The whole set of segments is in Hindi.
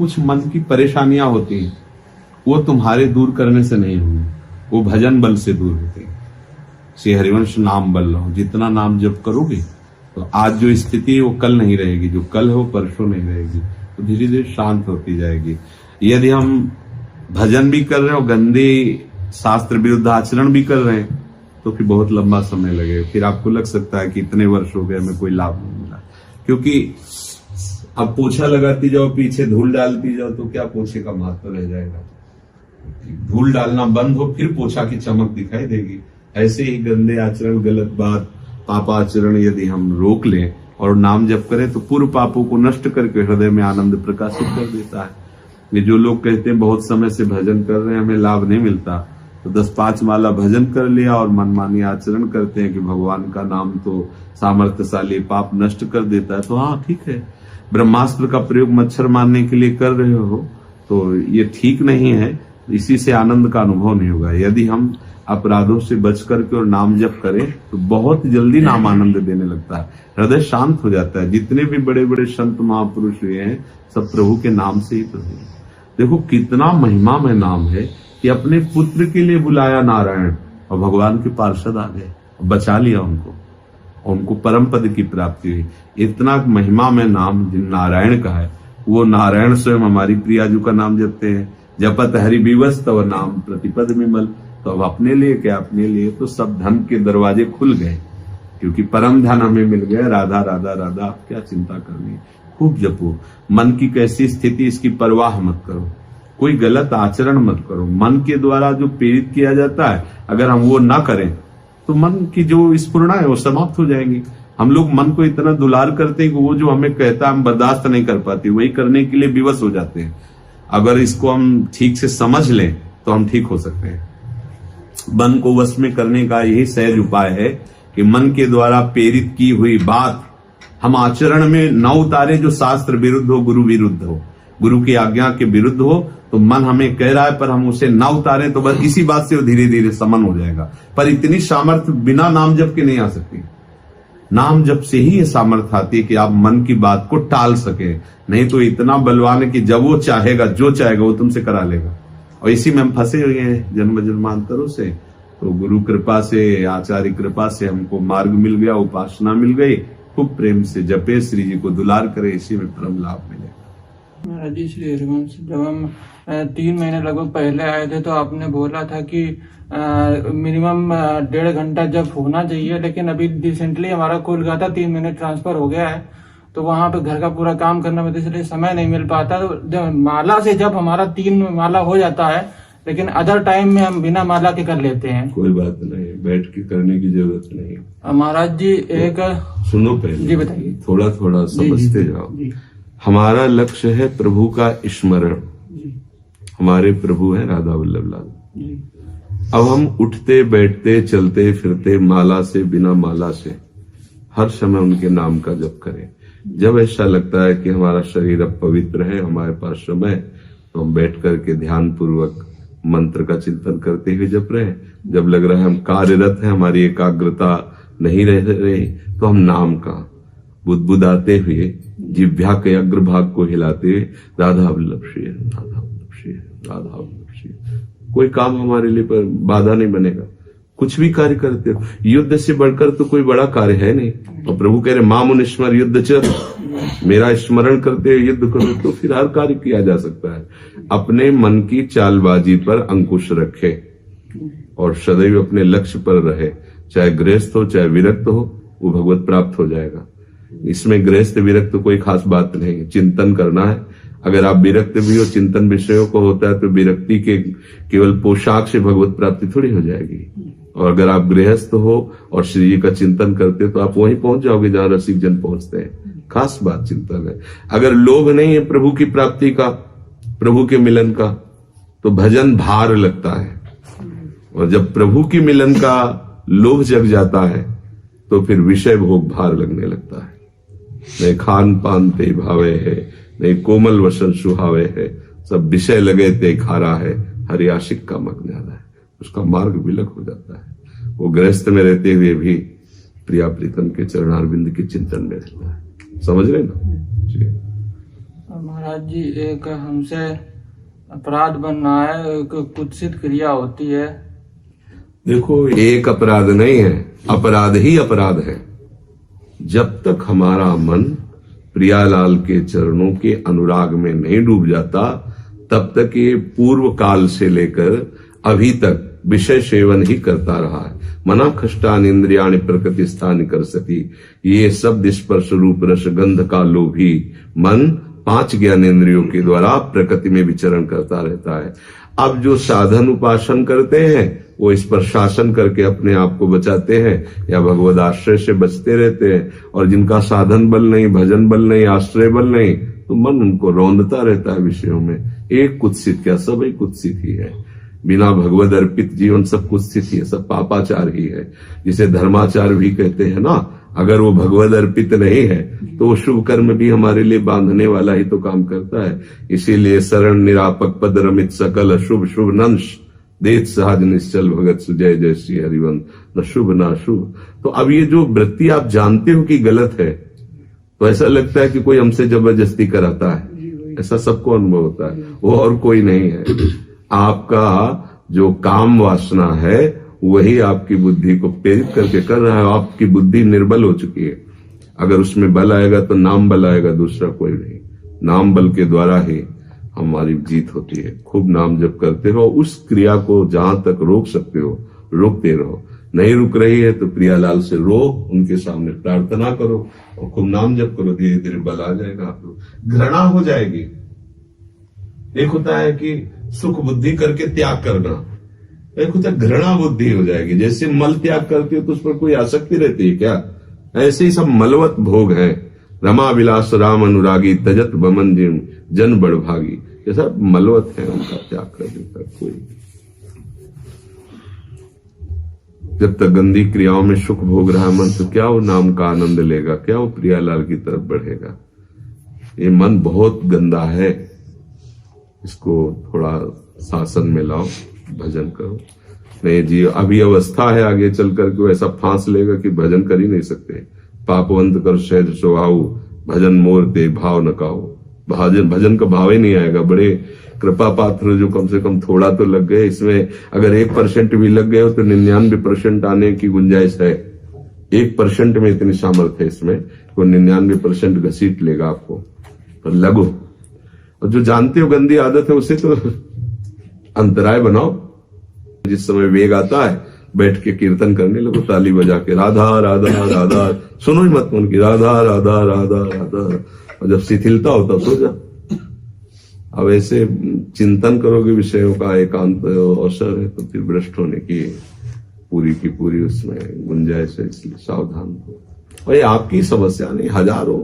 कुछ मन की परेशानियां होती हैं वो तुम्हारे दूर करने से नहीं होंगी, वो भजन बल से दूर होती है। श्री हरिवंश नाम बल लो, जितना नाम जप करोगे तो आज जो स्थिति है वो कल नहीं रहेगी, जो कल है वो परसों नहीं रहेगी, तो धीरे धीरे शांत होती जाएगी। यदि हम भजन भी कर रहे हो, गंदे शास्त्र विरुद्ध आचरण भी कर रहे हैं, तो फिर बहुत लंबा समय लगेगा। फिर आपको लग सकता है कि इतने वर्ष हो गए हमें कोई लाभ नहीं मिला, क्योंकि अब पोछा लगाती जाओ, पीछे धूल डालती जाओ, तो क्या पोछे का महत्व रह जाएगा। धूल डालना बंद हो फिर पोछा की चमक दिखाई देगी। ऐसे ही गंदे आचरण, गलत बात, पापाचरण यदि हम रोक लें और नाम जप करें तो पूर्व पापों को नष्ट करके हृदय में आनंद प्रकाशित कर देता है। ये जो लोग कहते हैं बहुत समय से भजन कर रहे हैं हमें लाभ नहीं मिलता, तो 10-5 माला भजन कर लिया और मनमानी आचरण करते हैं कि भगवान का नाम तो सामर्थ्यशाली, पाप नष्ट कर देता है, तो हाँ ठीक है। ब्रह्मास्त्र का प्रयोग मच्छर मारने के लिए कर रहे हो तो ये ठीक नहीं है, इसी से आनंद का अनुभव नहीं होगा। यदि हम अपराधों से बच करके और नाम जप करें तो बहुत जल्दी नाम आनंद देने लगता है, हृदय शांत हो जाता है। जितने भी बड़े बड़े संत महापुरुष हुए हैं सब प्रभु के नाम से ही तो हुए। देखो कितना महिमा में नाम है कि अपने पुत्र के लिए बुलाया नारायण और भगवान के पार्षद आ गए, बचा लिया उनको, उनको परम पद की प्राप्ति हुई। इतना महिमा में नाम जिन नारायण का है, वो नारायण स्वयं हमारी प्रियाजू का नाम जपते हैं। जपत हरि विवश तव नाम प्रतिपद विमल। तो अब अपने लिए क्या, अपने लिए तो सब धन के दरवाजे खुल गए, क्योंकि परम धन हमें मिल गया। राधा राधा राधा, आप क्या चिंता करनी, खूब जपो। मन की कैसी स्थिति इसकी परवाह मत करो, कोई गलत आचरण मत करो। मन के द्वारा जो प्रेरित किया जाता है अगर हम वो ना करें तो मन की जो स्फुरणा है वो समाप्त हो जाएंगी। हम लोग मन को इतना दुलार करते हैं कि वो जो हमें कहता है हम बर्दाश्त नहीं कर पाते, वही करने के लिए विवश हो जाते हैं। अगर इसको हम ठीक से समझ लें तो हम ठीक हो सकते हैं। मन को वश में करने का यही सहज उपाय है कि मन के द्वारा प्रेरित की हुई बात हम आचरण में न उतारे जो शास्त्र विरुद्ध हो, गुरु विरुद्ध हो, गुरु की आज्ञा के विरुद्ध हो। तो मन हमें कह रहा है पर हम उसे ना उतारें तो बस इसी बात से वो धीरे धीरे समन हो जाएगा। पर इतनी सामर्थ्य बिना नाम जप के नहीं आ सकती। नाम जप से ही ये सामर्थ्य आती है कि आप मन की बात को टाल सके, नहीं तो इतना बलवान है कि जब वो चाहेगा, जो चाहेगा वो तुमसे करा लेगा। और इसी में हम फंसे हुए हैं जन्म जन्मांतरों से। तो गुरु कृपा से, आचार्य कृपा से हमको मार्ग मिल गया, उपासना मिल गई। खूब प्रेम से जपे, श्री जी को दुलार करे, इसी में परम लाभ मिलेगा। महाराज जी, श्री हरिवंश जब हम 3 महीने लगभग पहले आए थे तो आपने बोला था कि मिनिमम 1.5 घंटा जब होना चाहिए, लेकिन अभी रिसेंटली हमारा कोलकाता 3 महीने ट्रांसफर हो गया है, तो वहां पे घर का पूरा काम करना में इसलिए समय नहीं मिल पाता। तो जब माला से जब हमारा 3 माला हो जाता है, लेकिन अदर टाइम में हम बिना माला के कर लेते हैं। कोई बात नहीं, बैठ के करने की जरूरत नहीं। महाराज जी एक सुनो, पहले जी बताइए, थोड़ा थोड़ा समझते जाओ। हमारा लक्ष्य है प्रभु का स्मरण। हमारे प्रभु हैं राधा वल्लभ लाल। अब हम उठते बैठते चलते फिरते माला से, बिना माला से हर समय उनके नाम का जप करें। जब ऐसा लगता है कि हमारा शरीर अब पवित्र है, हमारे पास समय, तो हम बैठ करके ध्यान पूर्वक मंत्र का चिंतन करते हुए जप रहे हैं। जब लग रहा है हम कार्यरत हैं, हमारी एकाग्रता नहीं रह रही, तो हम नाम का बुदबुदाते हुए जिह्वा के अग्रभाग को हिलाते हुए राधा वल्लभ श्री, राधा वल्लभ श्री, राधा वल्लभ श्री। कोई काम हमारे लिए पर बाधा नहीं बनेगा। कुछ भी कार्य करते हो, युद्ध से बढ़कर तो कोई बड़ा कार्य है नहीं। और प्रभु कह रहे मामुन स्मर युद्ध च, मेरा स्मरण करते हुए युद्ध करो, तो फिर हर कार्य किया जा सकता है। अपने मन की चालबाजी पर अंकुश रखे और सदैव अपने लक्ष्य पर रहे। चाहे गृहस्थ हो चाहे विरक्त हो, वो भगवत प्राप्त हो जाएगा। इसमें गृहस्थ विरक्त कोई खास बात नहीं, चिंतन करना है। अगर आप विरक्त भी हो, चिंतन विषयों को होता है, तो विरक्ति के केवल पोशाक से भगवत प्राप्ति थोड़ी हो जाएगी। और अगर आप गृहस्थ हो और श्री जी का चिंतन करते तो आप वहीं पहुंच जाओगे जहां रसिक जन पहुंचते हैं। खास बात चिंतन है। अगर लोभ नहीं है प्रभु की प्राप्ति का, प्रभु के मिलन का, तो भजन भार लगता है। और जब प्रभु की मिलन का लोभ जग जाता है तो फिर विषय भोग भार लगने लगता है। नहीं खान पान ते भावे है, नहीं कोमल वसन सुहावे है, सब विषय लगे ते खारा है, हरि आशिक का मग ज्यादा है। उसका मार्ग विलग हो जाता है। वो गृहस्थ में रहते हुए भी प्रिया प्रीतम के चरणारविंद के चिंतन में रहता है। समझ रहे ना जी। महाराज जी, एक हमसे अपराध बन रहा है, एक कुत्सित क्रिया होती है। देखो, एक अपराध नहीं है, अपराध ही अपराध है। जब तक हमारा मन प्रियालाल के चरणों के अनुराग में नहीं डूब जाता, तब तक ये पूर्व काल से लेकर अभी तक विषय सेवन ही करता रहा है। मना खष्टान इंद्रियाणि प्रकृति स्थान कर सती। ये शब्द स्पर्श रूप रस गंध का लोभी मन 5 ज्ञान इंद्रियों के द्वारा प्रकृति में विचरण करता रहता है। अब जो साधन उपासन करते हैं वो इस पर शासन करके अपने आप को बचाते हैं या भगवद आश्रय से बचते रहते हैं, और जिनका साधन बल नहीं, भजन बल नहीं, आश्रय बल नहीं, तो मन उनको रौंदता रहता है विषयों में। एक कुत्सित क्या, सब एक कुत्सित ही है। बिना भगवद अर्पित जीवन सब कुत्सित ही है, सब पापाचार ही है, जिसे धर्माचार भी कहते हैं ना। अगर वो भगवद अर्पित नहीं है तो वो शुभ कर्म भी हमारे लिए बांधने वाला ही तो काम करता है। इसीलिए शरण निरापक पद रमित सकल शुभ शुभ नंश देत सहज निश्चल भगत सुजय जय श्री हरिवंश, न शुभ न अशुभ। तो अब ये जो वृत्ति आप जानते हो कि गलत है, तो ऐसा लगता है कि कोई हमसे जबरदस्ती कराता है, ऐसा सबको अनुभव होता है, वो और कोई नहीं है। आपका जो काम वासना है वही आपकी बुद्धि को प्रेरित करके कर रहा है। आपकी बुद्धि निर्बल हो चुकी है। अगर उसमें बल आएगा तो नाम बल आएगा, दूसरा कोई नहीं। नाम बल के द्वारा ही हमारी जीत होती है। खूब नाम जप करते रहो, उस क्रिया को जहां तक रोक सकते हो रोकते रहो। नहीं रुक रही है तो प्रियालाल से रो, उनके सामने प्रार्थना करो और खूब नाम जप करो, धीरे धीरे बल आ जाएगा। आप लोग घृणा हो जाएगी। एक होता है कि सुख बुद्धि करके त्याग करना, एक होता है घृणा बुद्धि हो जाएगी। जैसे मल त्याग करती हो तो उस पर कोई आसक्ति रहती है क्या? ऐसे ही सब मलवत भोग है। रमा विलास राम अनुरागी तजत बमन जिम जन बड़भागी, ये सब मलवत है, उनका त्याग कर देता कोई। जब तक गंदी क्रियाओं में सुख भोग रहा मन, तो क्या वो नाम का आनंद लेगा, क्या वो प्रियालाल की तरफ बढ़ेगा? ये मन बहुत गंदा है, इसको थोड़ा शासन में लाओ, भजन करो। नहीं जी, अभी अवस्था है, आगे चल करके वो ऐसा फांस लेगा कि भजन कर ही नहीं सकते। पापवंत कर सहज स्वभाव भजन मोर ते भाव न काओ। भजन का भाव ही नहीं आएगा। बड़े कृपा पात्र जो कम से कम थोड़ा तो लग गए, इसमें अगर 1% भी लग गए हो तो 99% आने की गुंजाइश है। 1% में इतनी सामर्थ्य है इसमें, वो 99% घसीट लेगा आपको। पर लगो, और जो जानते हो गंदी आदत है उसे तो अंतराय बनाओ। जिस समय वेग आता है बैठ के कीर्तन करने लगो, ताली बजा के राधा राधा राधा, सुनो ही मत उनकी राधा राधा राधा राधा, और जब शिथिलता होता सो जा। अब ऐसे चिंतन करोगे विषयों का, एकांत अवसर है तो फिर भ्रष्ट होने की पूरी उसमें गुंजाइश है, इसलिए सावधान हो। और ये आपकी समस्या नहीं, हजारों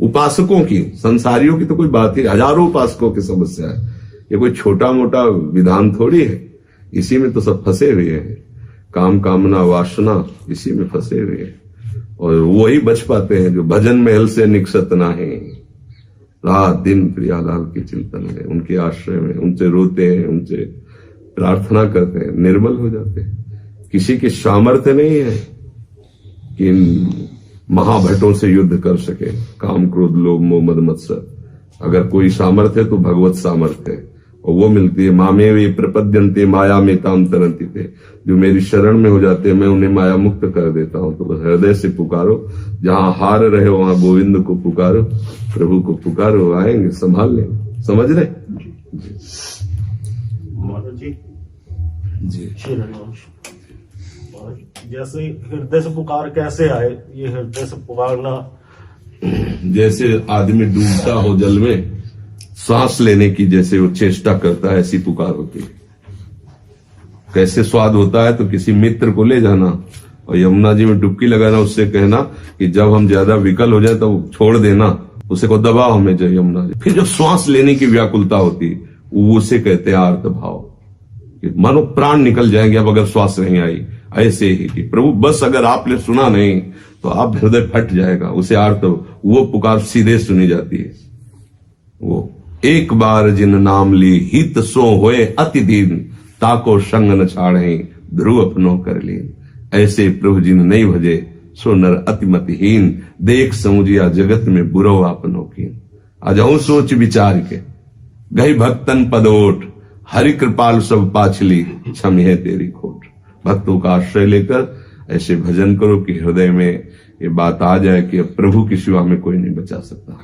उपासकों की, संसारियों की तो कोई बात ही, हजारों उपासकों की समस्या है। ये कोई छोटा मोटा विधान थोड़ी है। इसी में तो सब फंसे हुए हैं, काम कामना वासना इसी में फंसे हुए हैं, और वही बच पाते हैं जो भजन महल से निकसत ना है। रात दिन प्रियालाल के चिंतन में, उनके आश्रय में, उनसे रोते हैं, उनसे प्रार्थना करते हैं, निर्मल हो जाते हैं। किसी की सामर्थ्य नहीं है कि इन महाभटों से युद्ध कर सके, काम क्रोध लोभ मोह मद मत्सर। अगर कोई सामर्थ्य है तो भगवत सामर्थ्य है, और वो मिलती है। मामे वे प्रपद्यंते माया में ताम तरंती थे, जो मेरी शरण में हो जाते हैं मैं उन्हें माया मुक्त कर देता हूं। तो बस हृदय से पुकारो, जहां हार रहे हो वहां गोविंद को पुकारो, प्रभु को पुकारो, आएंगे, संभाल लेंगे। समझ रहे महाराज जी? जी श्री हरिवंश। जैसे हृदय से पुकार कैसे आए? ये हृदय से पुकारना, जैसे आदमी डूबता हो जल में, सांस लेने की जैसे वो चेष्टा करता है, ऐसी पुकार होती है। कैसे स्वाद होता है? तो किसी मित्र को ले जाना और यमुना जी में डुबकी लगाना, उससे कहना कि जब हम ज्यादा विकल हो जाए तो छोड़ देना, उसे को दबाओ हमें जय यमुना जी। फिर जब श्वास लेने की व्याकुलता होती है, वो उसे कहते हैं आर्त भाव, मानो प्राण निकल जाएंगे अब अगर श्वास नहीं आई। ऐसे ही कि प्रभु बस अगर आपने सुना नहीं तो आप हृदय फट जाएगा, उसे आर्त, वो पुकार सीधे सुनी जाती है। वो एक बार जिन नाम ली हित सो होए अति दीन, ताको संग न छाड़े ध्रुव अपनो कर लीन। ऐसे प्रभु जिन नहीं भजे सो नर अतिमतिहीन, देख समुझिया जगत में बुरो आपनो कीन। अजहु सोच विचार के गई भक्तन पदोट, हरि कृपाल सब पाछली, क्षमी है तेरी खोट। भक्तों का आश्रय लेकर ऐसे भजन करो कि हृदय में ये बात आ जाए कि अब प्रभु की सिवा में कोई नहीं बचा सकता।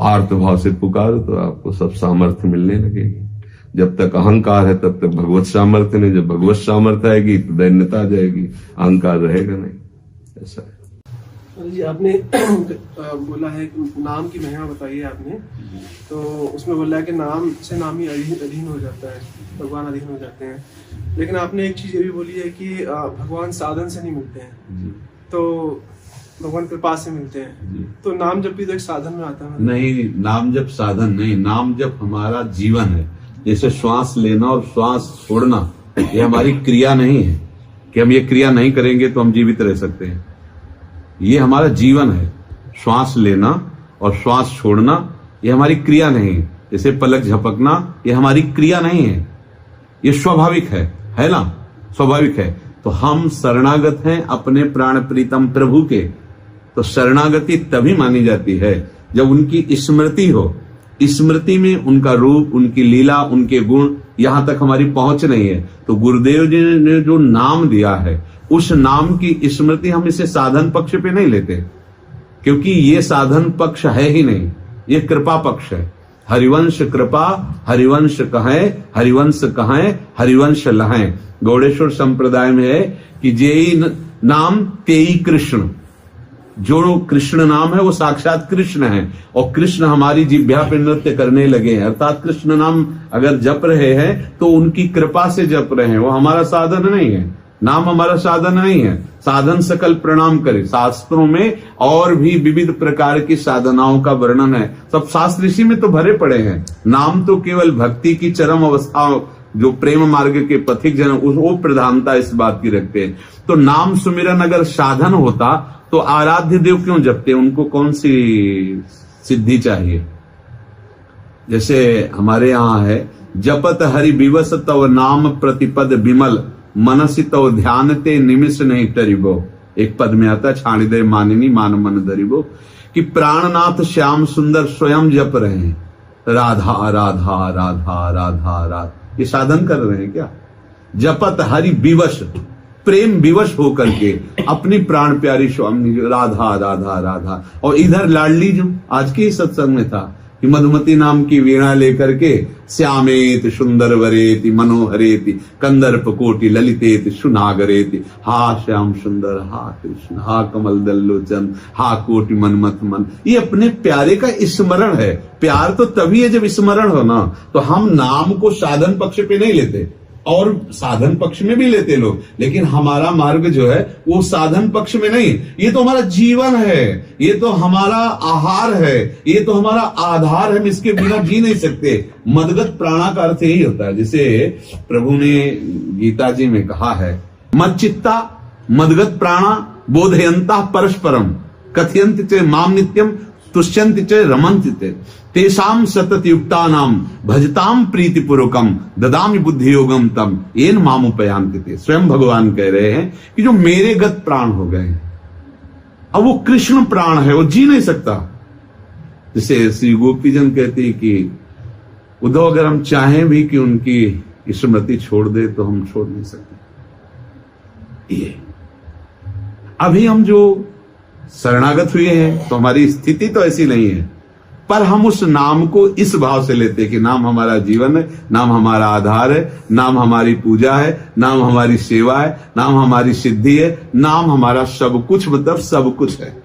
आर्त भाव से पुकारो तो आपको सब सामर्थ्य मिलने लगेगी। जब तक अहंकार है तब तक भगवत सामर्थ्य नहीं, जब भगवत सामर्थ्य आएगी तो दैन्यता आ जाएगी, अहंकार रहेगा नहीं। ऐसा है जी। आपने बोला है कि नाम की महिमा बताई है आपने, तो उसमें बोला है कि नाम से नाम ही अधीन हो जाता है, भगवान अधीन हो जाते हैं। लेकिन आपने एक चीज ये भी बोली है कि भगवान साधन से नहीं मिलते हैं, तो भगवान कृपा से मिलते हैं। तो नाम जब भी तो एक साधन में आता है। नहीं, नाम जब साधन नहीं, नाम जब हमारा जीवन है। जैसे श्वास लेना और श्वास छोड़ना, ये हमारी क्रिया नहीं है कि हम ये क्रिया नहीं करेंगे तो हम जीवित रह सकते हैं। ये हमारा जीवन है। श्वास लेना और श्वास छोड़ना ये हमारी क्रिया नहीं है। जैसे पलक झपकना ये हमारी क्रिया नहीं है, ये स्वाभाविक है ना, स्वाभाविक है। तो हम शरणागत हैं अपने प्राण प्रीतम प्रभु के। तो शरणागति तभी मानी जाती है जब उनकी स्मृति हो। स्मृति में उनका रूप, उनकी लीला, उनके गुण, यहां तक हमारी पहुंच नहीं है। तो गुरुदेव जी ने जो नाम दिया है उस नाम की स्मृति हम इसे साधन पक्ष पे नहीं लेते, क्योंकि ये साधन पक्ष है ही नहीं, ये कृपा पक्ष है। हरिवंश कृपा, हरिवंश कहें, हरिवंश कहें, हरिवंश लहें। गौड़ेश्वर संप्रदाय में है कि जेई नाम तेई कृष्ण। जो कृष्ण नाम है वो साक्षात कृष्ण है, और कृष्ण हमारी जिह्वा पे नृत्य करने लगे हैं। अर्थात कृष्ण नाम अगर जप रहे हैं तो उनकी कृपा से जप रहे हैं, वो हमारा साधन नहीं है। नाम हमारा साधन नहीं है। साधन सकल प्रणाम करे। शास्त्रों में और भी विविध प्रकार की साधनाओं का वर्णन है, सब शास्त्र इसी में तो भरे पड़े हैं। नाम तो केवल भक्ति की चरम अवस्था, जो प्रेम मार्ग के पथिक जन, वो प्रधानता इस बात की रखते हैं। तो नाम सुमिरन अगर साधन होता तो आराध्य देव क्यों जपते? उनको कौन सी सिद्धि चाहिए? जैसे हमारे यहां है, जपत हरि विवस तव नाम प्रतिपद विमल, मनसि तव ध्यान ते निमिष नहीं टरिबो। एक पद में आता, छाणिदय मानिनी मान मन दरिबो, कि प्राणनाथ श्याम सुंदर स्वयं जप रहे हैं, राधा राधा राधा राधा राधा। ये साधन कर रहे हैं क्या? जपत हरि विवश, प्रेम विवश होकर के अपनी प्राण प्यारी स्वामी राधा राधा राधा। और इधर लाडली जो आज के सत्संग में था कि मधुमती नाम की वीणा लेकर के श्यामेत सुंदर वरेति मनोहरेति कंदर्प कोटि ललितेति सुनागरेति। हा श्याम सुंदर, हा कृष्ण, हा कमल दल्लोचन, हा कोटि मनमथ मन। ये अपने प्यारे का स्मरण है। प्यार तो तभी है जब स्मरण हो ना। तो हम नाम को साधन पक्ष पे नहीं लेते, और साधन पक्ष में भी लेते लोग, लेकिन हमारा मार्ग जो है वो साधन पक्ष में नहीं। ये तो हमारा जीवन है, ये तो हमारा आहार है, ये तो हमारा आधार है। हम इसके बिना जी नहीं सकते। मदगत प्राणा का अर्थ यही होता है। जैसे प्रभु ने गीता जी में कहा है, मच्चित्ता मदगत प्राणा बोधयंता परस्परम कथयंत च माम नित्यम तुष्यंत च रमंत च तेषाम सतत युक्तानाम भजताम प्रीतिपूर्वकम ददामि बुद्धि योगम तम येन मामुपयांति ते। स्वयं भगवान कह रहे हैं कि जो मेरे गत प्राण हो गए, अब वो कृष्ण प्राण है, वो जी नहीं सकता। जैसे श्री गोपीजन कहती कि उद्धव अगर हम चाहें भी कि उनकी स्मृति छोड़ दे तो हम छोड़ नहीं सकते। ये अभी हम जो शरणागत हुए हैं तो हमारी स्थिति तो ऐसी नहीं है, पर हम उस नाम को इस भाव से लेते हैं कि नाम हमारा जीवन है, नाम हमारा आधार है, नाम हमारी पूजा है, नाम हमारी सेवा है, नाम हमारी सिद्धि है, नाम हमारा सब कुछ, मतलब सब कुछ है।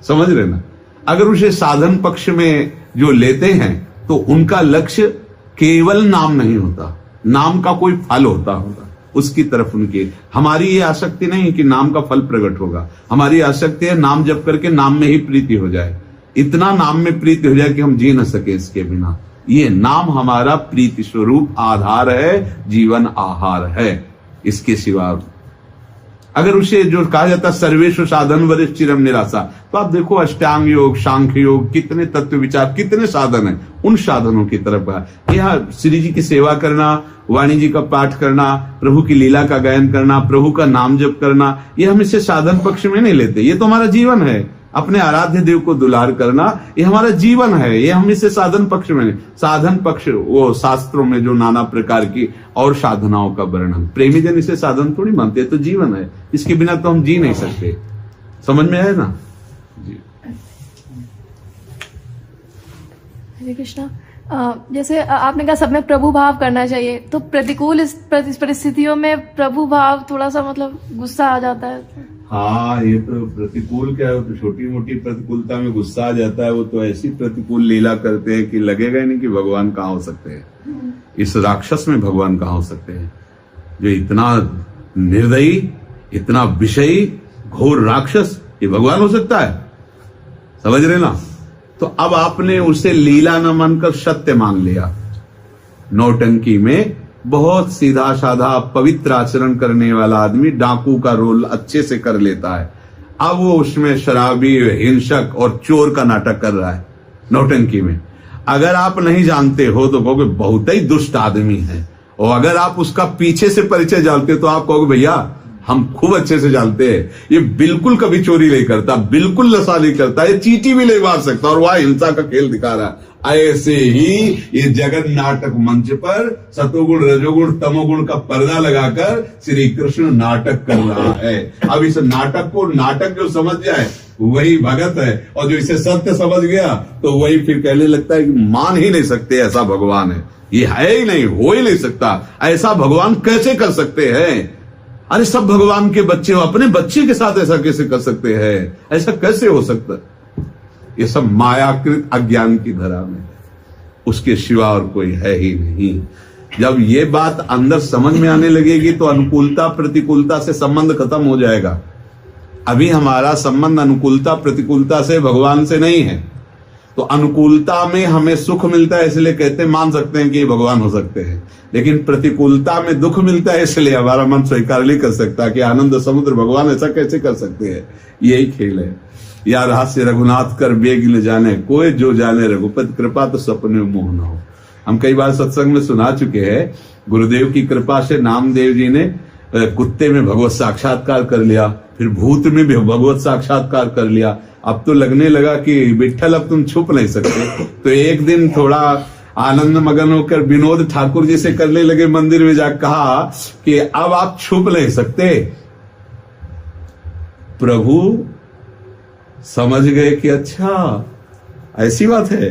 समझ रहे ना? अगर उसे साधन पक्ष में जो लेते हैं तो उनका लक्ष्य केवल नाम नहीं होता, नाम का कोई फल होगा उसकी तरफ उनकी। हमारी ये आसक्ति नहीं है कि नाम का फल प्रकट होगा। हमारी आसक्ति है नाम जप करके नाम में ही प्रीति हो जाए, इतना नाम में प्रीति हो जाए कि हम जी न सके इसके बिना। ये नाम हमारा प्रीति स्वरूप आधार है, जीवन आहार है। इसके सिवा अगर उसे जो कहा जाता सर्वेषु साधन वरिष्ठ चिरम निराशा, तो आप देखो अष्टांग योग, सांख्य योग, कितने तत्व विचार, कितने साधन है, उन साधनों की तरफ है। यह श्री जी की सेवा करना, वाणी जी का पाठ करना, प्रभु की लीला का गायन करना, प्रभु का नाम जप करना, ये हम इसे साधन पक्ष में नहीं लेते। ये तो हमारा जीवन है, अपने आराध्य देव को दुलार करना, ये हमारा जीवन है। ये हम इसे साधन पक्ष में नहीं, साधन पक्ष वो शास्त्रों में जो नाना प्रकार की और साधनाओं का वर्णन, प्रेमी जन इसे साधन थोड़ी मानते, तो जीवन है, इसके बिना तो हम जी नहीं सकते। समझ में आया ना जी। हरे कृष्णा। जैसे आपने कहा सब में प्रभु भाव करना चाहिए, तो प्रतिकूल इस परिस्थितियों में प्रभु भाव थोड़ा सा मतलब गुस्सा आ जाता है। हाँ, ये तो प्रतिकूल क्या है, तो छोटी मोटी प्रतिकूलता में गुस्सा आ जाता है। वो तो ऐसी प्रतिकूल लीला करते हैं कि लगेगा ही नहीं कि भगवान कहाँ हो सकते हैं। इस राक्षस में भगवान कहाँ हो सकते हैं, जो इतना निर्दयी, इतना विषयी, घोर राक्षस, ये भगवान हो सकता है? समझ रहे ना? तो अब आपने उसे लीला न मानकर सत्य मान लिया। नौटंकी में बहुत सीधा साधा पवित्र आचरण करने वाला आदमी डाकू का रोल अच्छे से कर लेता है, अब वो उसमें शराबी, हिंसक और चोर का नाटक कर रहा है नौटंकी में। अगर आप नहीं जानते हो तो कहोगे बहुत ही दुष्ट आदमी है, और अगर आप उसका पीछे से परिचय जानते हो तो आप कहोगे भैया हम खूब अच्छे से जानते हैं, ये बिल्कुल कभी चोरी नहीं करता, बिल्कुल नशा नहीं करता, ये चींटी भी नहीं मार सकता, और वह हिंसा का खेल दिखा रहा है। ऐसे ही ये जगत नाटक मंच पर सतोगुण, रजोगुण, तमोगुण का पर्दा लगाकर श्री कृष्ण नाटक कर रहा है। अब इस नाटक को, नाटक जो समझ जाए वही भगत है, और जो इसे सत्य समझ गया तो वही फिर कहने लगता है कि मान ही नहीं सकते ऐसा भगवान है, ये है ही नहीं, हो ही नहीं सकता, ऐसा भगवान कैसे कर सकते हैं? अरे सब भगवान के बच्चे हो, अपने बच्चे के साथ ऐसा कैसे कर सकते हैं? ऐसा कैसे हो सकता? ये सब मायाकृत अज्ञान की धरा में है, उसके सिवा और कोई है ही नहीं। जब ये बात अंदर समझ में आने लगेगी तो अनुकूलता प्रतिकूलता से संबंध खत्म हो जाएगा। अभी हमारा संबंध अनुकूलता प्रतिकूलता से, भगवान से नहीं है। तो अनुकूलता में हमें सुख मिलता है इसलिए कहते मान सकते हैं कि ये भगवान हो सकते हैं, लेकिन प्रतिकूलता में दुख मिलता है इसलिए हमारा मन स्वीकार नहीं कर सकता कि आनंद समुद्र भगवान ऐसा कैसे कर सकते हैं। यही खेल है। या रहस्य रघुनाथ कर बेग न जाने, कोई जो जाने रघुपति कृपा तो सपने मोह न हो। हम कई बार सत्संग में सुना चुके हैं, गुरुदेव की कृपा से नामदेव जी ने कुत्ते में भगवत साक्षात्कार कर लिया, फिर भूत में भी भगवत साक्षात्कार कर लिया। अब तो लगने लगा कि विठ्ठल अब तुम छुप नहीं सकते। तो एक दिन थोड़ा आनंद मगन होकर विनोद ठाकुर जी से करने लगे, मंदिर में जाकर कहा कि अब आप छुप नहीं सकते। प्रभु समझ गए कि अच्छा ऐसी बात है,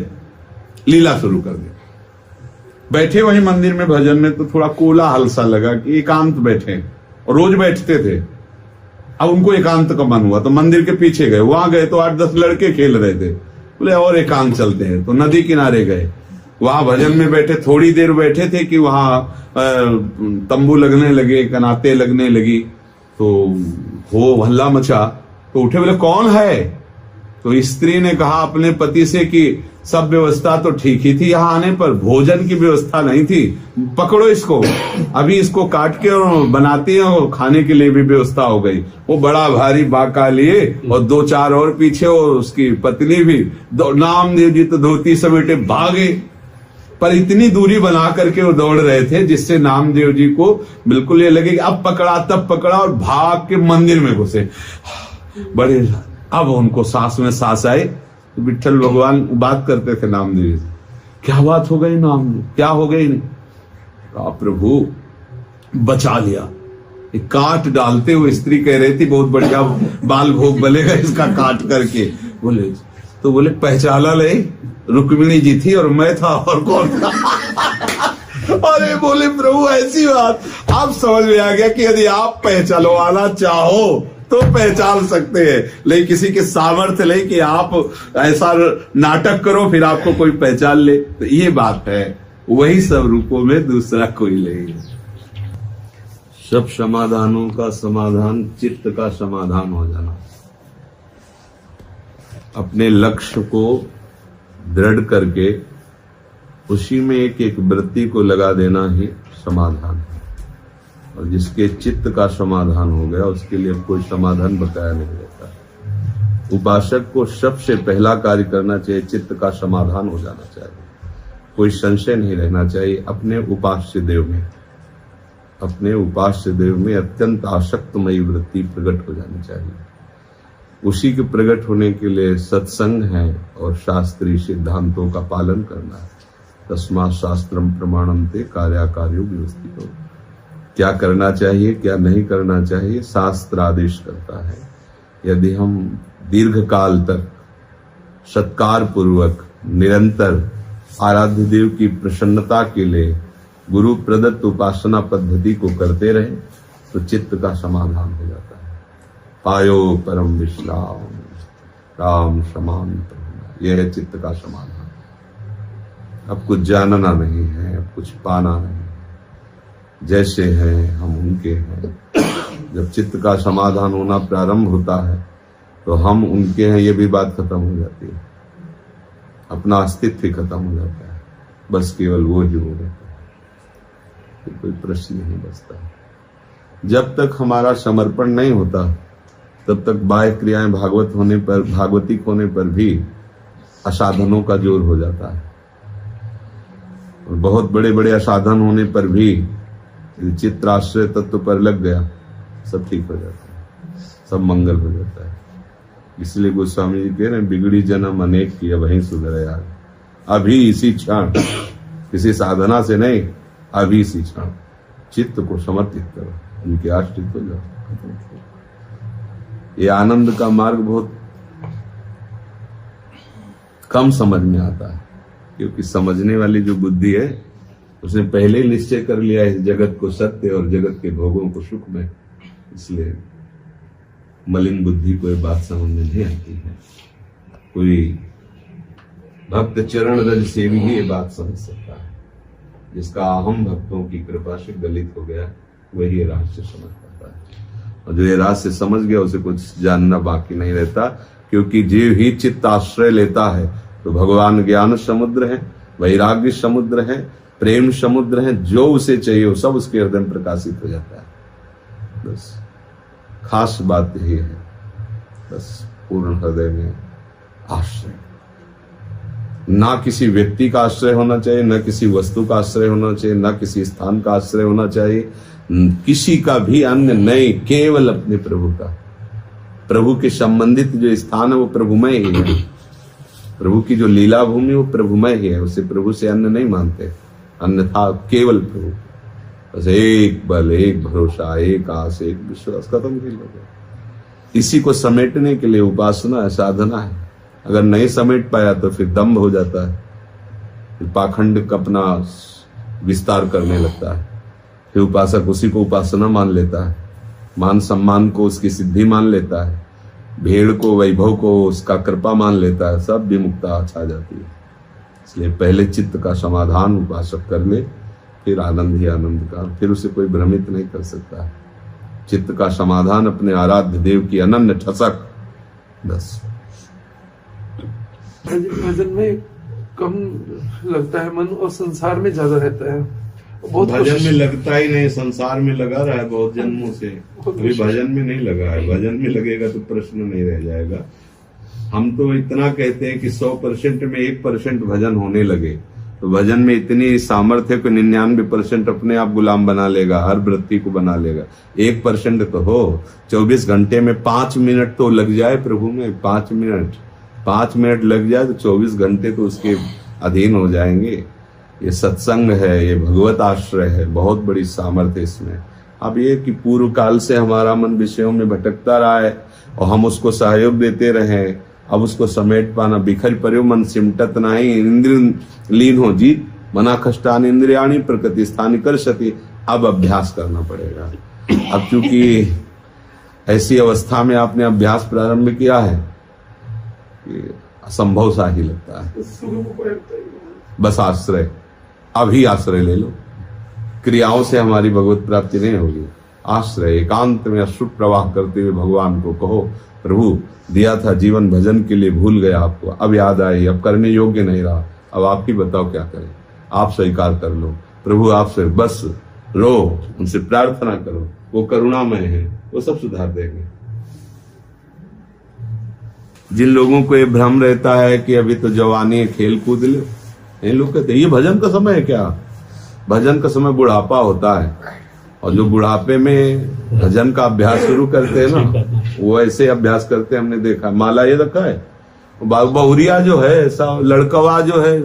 लीला शुरू कर दी। बैठे वहीं मंदिर में भजन में तो थोड़ा कोलाहल सा लगा कि एकांत बैठे, और रोज बैठते थे। अब उनको एकांत का मन हुआ तो मंदिर के पीछे गए, वहां गए तो 8-10 लड़के खेल रहे थे, बोले और एकांत चलते हैं, तो नदी किनारे गए, वहां भजन में बैठे। थोड़ी देर बैठे थे कि वहां तंबू लगने लगे, कनाते लगने लगी, तो हो हल्ला मचा। तो उठे, बोले कौन है? तो स्त्री ने कहा अपने पति से कि सब व्यवस्था तो ठीक ही थी, यहाँ आने पर भोजन की व्यवस्था नहीं थी, पकड़ो इसको, अभी इसको काट के और बनाती है, और खाने के लिए भी व्यवस्था हो गई। वो बड़ा भारी बाका लिए और 2-4 और पीछे, और उसकी पत्नी भी। नामदेव जी तो धोती समेटे भागे, पर इतनी दूरी बना करके वो दौड़ रहे थे जिससे नामदेव जी को बिल्कुल ये लगे कि अब पकड़ा तब पकड़ा, और भाग के मंदिर में घुसे। बड़े अब उनको सांस में सांस आई। तो विठ्ठल भगवान बात करते थे नामदेव जी से, क्या बात हो गई नामदेव, क्या हो गई? कहा प्रभु बचा लिया। काट डालते हुए स्त्री कह रही थी बहुत बढ़िया बाल भोग बलेगा इसका काट करके। बोले तो बोले पहचाना ले, रुक्मिणी जी थी और मैं था, और कौन था? अरे बोले प्रभु ऐसी बात। आप समझ में आ गया कि यदि आप पहचानवाना चाहो तो पहचान सकते हैं, लेकिन किसी के सामर्थ्य नहीं कि आप ऐसा नाटक करो फिर आपको कोई पहचान ले। तो ये बात है, वही सब रूपों में दूसरा कोई नहीं। सब समाधानों का समाधान चित्त का समाधान हो जाना, अपने लक्ष्य को दृढ़ करके उसी में एक एक वृत्ति को लगा देना ही समाधान है। और जिसके चित्त का समाधान हो गया उसके लिए कोई समाधान बकाया नहीं रहता। उपासक को सबसे पहला कार्य करना चाहिए, चित्त का समाधान हो जाना चाहिए, कोई संशय नहीं रहना चाहिए अपने उपास्य देव में। अपने उपास्य देव में अत्यंत आसक्तमयी वृत्ति प्रकट हो जानी चाहिए। उसी के प्रकट होने के लिए सत्संग है और शास्त्रीय सिद्धांतों का पालन करना है। तस्मात् शास्त्रम प्रमाणन्ते कार्याकार्यो व्यवस्थितो। क्या करना चाहिए क्या नहीं करना चाहिए शास्त्र आदेश करता है। यदि हम दीर्घ काल तक सत्कार पूर्वक निरंतर आराध्य देव की प्रसन्नता के लिए गुरु प्रदत्त उपासना पद्धति को करते रहे तो चित्त का समाधान हो जाता है। पायो परम विश्राम राम समान प्रभु, यह है चित्त का समाधान। अब कुछ जानना नहीं है, अब कुछ पाना नहीं, जैसे हैं हम उनके हैं। जब चित्त का समाधान होना प्रारंभ होता है तो हम उनके हैं ये भी बात खत्म हो जाती है, अपना अस्तित्व ही खत्म हो जाता है, बस केवल वो ही हो रहता है, तो कोई प्रश्न नहीं बचता। जब तक हमारा समर्पण नहीं होता तब तक बाह्य क्रियाएं भागवतिक होने पर भी असाधनों का जोर हो जाता है, और बहुत बड़े बड़े असाधन होने पर भी चित्ताश्रय तत्व पर लग गया सब ठीक हो जाता है, सब मंगल हो जाता है। इसलिए गोस्वामी जी कह रहे हैं बिगड़ी जन्म अनेक की वहीं सुधरे यार। अभी इसी क्षण, किसी साधना से नहीं, अभी इसी क्षण चित्त को समर्पित करो, उनके आश्रित हो जाओ। ये आनंद का मार्ग बहुत कम समझ में आता है, क्योंकि समझने वाली जो बुद्धि है उसने पहले ही निश्चय कर लिया है जगत को सत्य और जगत के भोगों को सुख में, इसलिए मलिन बुद्धि को ये बात समझ में नहीं आती है। कोई भक्त चरण रज से भी ये बात समझ सकता है। जिसका अहम भक्तों की कृपा से गलित हो गया वही ये रहस्य समझ पाता है, और जो ये रहस्य समझ गया उसे कुछ जानना बाकी नहीं रहता, क्योंकि जीव ही चित्त आश्रय लेता है तो भगवान ज्ञान समुद्र है, वैराग्य समुद्र है, प्रेम समुद्र है, जो उसे चाहिए वो सब उसके हृदय में प्रकाशित हो जाता है। बस खास बात यही है, बस पूर्ण हृदय में आश्रय, ना किसी व्यक्ति का आश्रय होना चाहिए, ना किसी वस्तु का आश्रय होना चाहिए, ना किसी स्थान का आश्रय होना चाहिए, किसी का भी अन्य नहीं, केवल अपने प्रभु का। प्रभु के संबंधित जो स्थान है वो प्रभुमय ही है, प्रभु की जो लीला भूमि वो प्रभुमय ही है, उसे प्रभु से अन्य नहीं मानते, अन्यथा केवल प्रभु। बस एक बल, एक भरोसा, एक आस, एक विश्वास, खत्म खेल हो गया। इसी को समेटने के लिए उपासना है, साधना है। अगर नहीं समेट पाया तो फिर दम्भ हो जाता है, फिर पाखंड का अपना विस्तार करने लगता है, फिर उपासक उसी को उपासना मान लेता है, मान सम्मान को उसकी सिद्धि मान लेता है, भेड़ को वैभव को उसका कृपा मान लेता है, सब विमुक्ता छा जाती है। इसलिए पहले चित्त का समाधान उपासक कर ले, फिर आनंद ही आनंद का, फिर उसे कोई भ्रमित नहीं कर सकता है। चित्त का समाधान अपने आराध्य देव की अनन्य ठसक, बस। भजन में कम लगता है मन और संसार में ज्यादा रहता है। बहुत भजन में लगता ही नहीं, संसार में लगा रहा है बहुत जन्मों से, अभी भजन में नहीं लगा है। भजन में लगेगा तो प्रश्न नहीं रह जाएगा। हम तो इतना कहते हैं कि 100% में 1% भजन होने लगे तो भजन में इतनी सामर्थ्य को 99% अपने आप गुलाम बना लेगा, हर वृत्ति को बना लेगा। 1% तो हो, 24 घंटे में 5 मिनट तो लग जाए प्रभु में, 5 मिनट लग जाए तो 24 घंटे तो उसके अधीन हो जाएंगे। ये सत्संग है, ये भगवत आश्रय है, बहुत बड़ी सामर्थ्य इसमें। अब ये कि पूर्व काल से हमारा मन विषयों में भटकता रहा है और हम उसको सहयोग देते रहे, अब उसको समेट पाना, बिखर पर्यो मन सिमटत नाही, इंद्रिय लीन हो जीत मना खष्टान इंद्रियाणी प्रकृति स्थान कर सती। अब अभ्यास करना पड़ेगा। अब चूंकि ऐसी अवस्था में आपने अभ्यास प्रारंभ किया है कि असंभव सा ही लगता है। बस आश्रय, अभी आश्रय ले लो। क्रियाओं से हमारी भगवत प्राप्ति नहीं होगी। आश्रय, एकांत में अश्रु प्रवाह करते हुए भगवान को कहो, प्रभु दिया था जीवन भजन के लिए, भूल गया आपको, अब याद आई, अब करने योग्य नहीं रहा, अब आप ही बताओ क्या करें। आप स्वीकार कर लो, प्रभु आपसे बस रो, उनसे प्रार्थना करो, वो करुणामय है, वो सब सुधार देंगे। जिन लोगों को ये भ्रम रहता है कि अभी तो जवानी है, खेल कूद लो, ये लोग कहते हैं ये भजन का समय है क्या? भजन का समय बुढ़ापा होता है। और जो बुढ़ापे में भजन का अभ्यास शुरू करते हैं ना, वो ऐसे अभ्यास करते हैं। हमने देखा, माला ये रखा है, बहुरिया जो है, ऐसा लड़कवा जो है,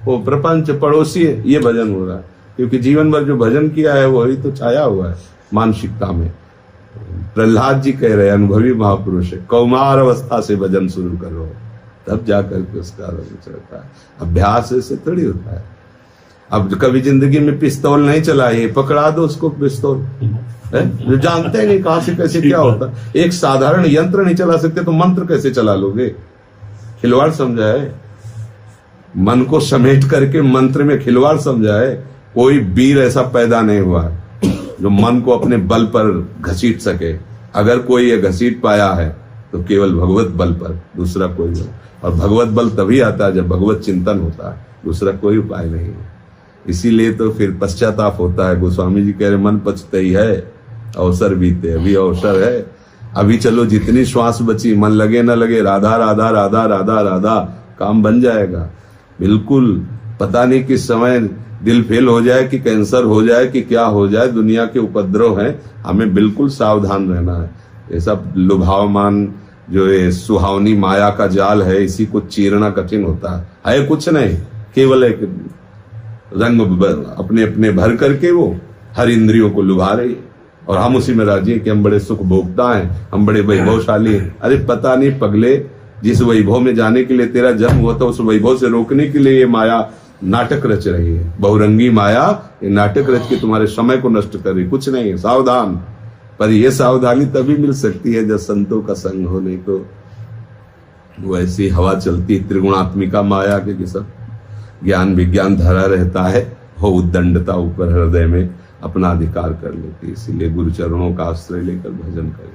वो प्रपंच पड़ोसी है, ये भजन हो रहा है। क्योंकि जीवन भर जो भजन किया है वही तो छाया हुआ है मानसिकता में। प्रहलाद जी कह रहे हैं, अनुभवी महापुरुष है, कौमार अवस्था से भजन शुरू करो, तब जाकर के उसका रंग चढ़ता है। अभ्यास ऐसे थोड़ी होता है। अब कभी जिंदगी में पिस्तौल नहीं चलाई, पकड़ा दो उसको पिस्तौल, जो जानते नहीं कहां से कैसे क्या होता। एक साधारण यंत्र नहीं चला सकते तो मंत्र कैसे चला लोगे? खिलवाड़ समझा है, मन को समेट करके मंत्र में खिलवाड़ समझा है। कोई वीर ऐसा पैदा नहीं हुआ जो मन को अपने बल पर घसीट सके। अगर कोई ये घसीट पाया है तो केवल भगवत बल पर, दूसरा कोई नहीं। और भगवत बल तभी आता है जब भगवत चिंतन होता है, दूसरा कोई उपाय नहीं है। इसीलिए तो फिर पश्चाताप होता है। गोस्वामी जी कह रहे, मन पछते ही है, अवसर बीते, अभी अवसर है, अभी चलो, जितनी श्वास बची, मन लगे न लगे, राधा राधा राधा राधा राधा, काम बन जाएगा। बिल्कुल पता नहीं किस समय दिल फेल हो जाए, कि कैंसर हो जाए, कि क्या हो जाए। दुनिया के उपद्रव हैं, हमें बिल्कुल सावधान रहना है। ये सब लुभावमान जो ये सुहावनी माया का जाल है, इसी को चीरना कठिन होता है कुछ नहीं, केवल एक रंग अपने अपने भर करके वो हर इंद्रियों को लुभा रही है। और हम उसी में राजी हैं कि हम बड़े सुख भोगता हैं, हम बड़े वैभवशाली हैं। अरे पता नहीं पगले, जिस वैभव में जाने के लिए तेरा जन्म हुआ था, उस वैभव से रोकने के लिए ये माया नाटक रच रही है। बहुरंगी माया ये नाटक रच के तुम्हारे समय को नष्ट कर रही, कुछ नहीं है, सावधान। पर यह सावधानी तभी मिल सकती है जब संतों का संग होने को। वो ऐसी हवा चलती त्रिगुणात्मिका माया के सब ज्ञान विज्ञान धरा रहता है, हो उद्दंडता ऊपर हृदय में अपना अधिकार कर लेती है। इसीलिए गुरु चरणों का आश्रय लेकर भजन करें।